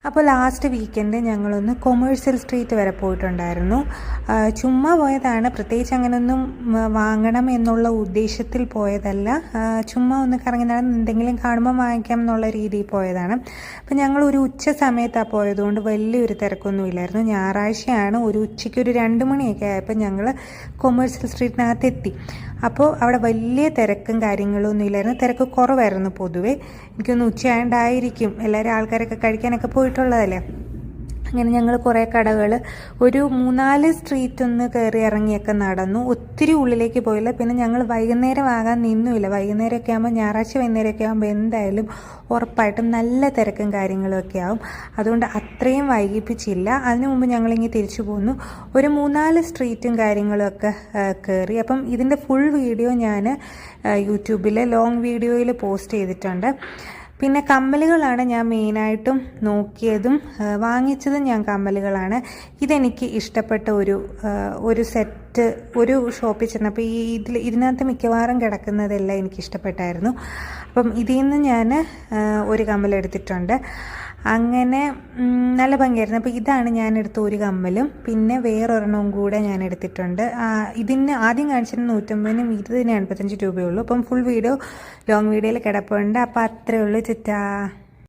അപ്പോൾ last weekend ഞങ്ങളൊന്ന് commercial street വരെ പോയിട്ടുണ്ടായിരുന്നു. ചുമ്മാ പോയതാണ്, പ്രത്യേകിച്ച് അങ്ങനെയൊന്നും വാങ്ങണം എന്നുള്ള ഉദ്ദേശത്തിൽ പോയതല്ല. ചുമ്മാ ഒന്ന് കറങ്ങി നടന്ന് എന്തെങ്കിലും കാണുമ്പോൾ വാങ്ങിക്കാം എന്നുള്ള രീതിയിൽ പോയതാണ്. അപ്പം ഞങ്ങൾ ഒരു ഉച്ച സമയത്താണ് പോയതുകൊണ്ട് വലിയൊരു തിരക്കൊന്നുമില്ലായിരുന്നു. ഞായറാഴ്ചയാണ്. ഒരു ഉച്ചയ്ക്ക് ഒരു 2 മണിയൊക്കെ ആയപ്പോൾ ഞങ്ങൾ കൊമേഴ്സ്യൽ സ്ട്രീറ്റിനകത്ത് എത്തി. അപ്പോൾ അവിടെ വലിയ തിരക്കും കാര്യങ്ങളൊന്നും ഇല്ലായിരുന്നു. തിരക്ക് കുറവായിരുന്നു പൊതുവേ. എനിക്കൊന്ന് ഉച്ചയായതുകൊണ്ടായിരിക്കും, എല്ലാവരും ആൾക്കാരൊക്കെ കഴിക്കാനൊക്കെ പോയിട്ടുള്ളതല്ലേ. അങ്ങനെ ഞങ്ങൾ കുറേ കടകൾ, ഒരു 3-4 സ്ട്രീറ്റ് ഒന്ന് കയറി ഇറങ്ങിയൊക്കെ നടന്നു. ഒത്തിരി ഉള്ളിലേക്ക് പോയില്ല. പിന്നെ ഞങ്ങൾ വൈകുന്നേരം ആകാൻ നിന്നുമില്ല. വൈകുന്നേരമൊക്കെ ആകുമ്പോൾ, ഞായറാഴ്ച വൈകുന്നേരമൊക്കെ ആകുമ്പോൾ എന്തായാലും ഉറപ്പായിട്ടും നല്ല തിരക്കും കാര്യങ്ങളൊക്കെ ആവും. അതുകൊണ്ട് അത്രയും വൈകിപ്പിച്ചില്ല. അതിനു മുമ്പ് ഞങ്ങളിങ്ങനെ തിരിച്ചു പോന്നു. ഒരു 3-4 സ്ട്രീറ്റും കാര്യങ്ങളൊക്കെ കയറി. അപ്പം ഇതിൻ്റെ ഫുൾ വീഡിയോ ഞാൻ യൂട്യൂബിൽ ലോങ് വീഡിയോയിൽ പോസ്റ്റ് ചെയ്തിട്ടുണ്ട്. പിന്നെ കമ്മലുകളാണ് ഞാൻ മെയിനായിട്ടും നോക്കിയതും വാങ്ങിച്ചതും. ഞാൻ കമ്മലുകളാണ്. ഇതെനിക്ക് ഇഷ്ടപ്പെട്ട ഒരു സെറ്റ് ഒരു ഷോപ്പിൽ ചെന്നപ്പോൾ ഇതിനകത്ത് മിക്കവാറും കിടക്കുന്നതെല്ലാം എനിക്കിഷ്ടപ്പെട്ടായിരുന്നു. അപ്പം ഇതിൽ നിന്ന് ഞാൻ ഒരു കമ്മലെടുത്തിട്ടുണ്ട്. അങ്ങനെ നല്ല ഭംഗിയായിരുന്നു. അപ്പോൾ ഇതാണ് ഞാൻ എടുത്ത ഒരു കമ്മലും. പിന്നെ വേറൊരെണ്ണവും കൂടെ ഞാൻ എടുത്തിട്ടുണ്ട്. ഇതിന് ആദ്യം കാണിച്ചതിന് 150, ഇതിന് 85 രൂപയുള്ളൂ. അപ്പം ഫുൾ വീഡിയോ ലോങ് വീഡിയോയിൽ കിടപ്പുണ്ട്. അപ്പോൾ അത്രയേ ഉള്ളൂ. ചുറ്റാ.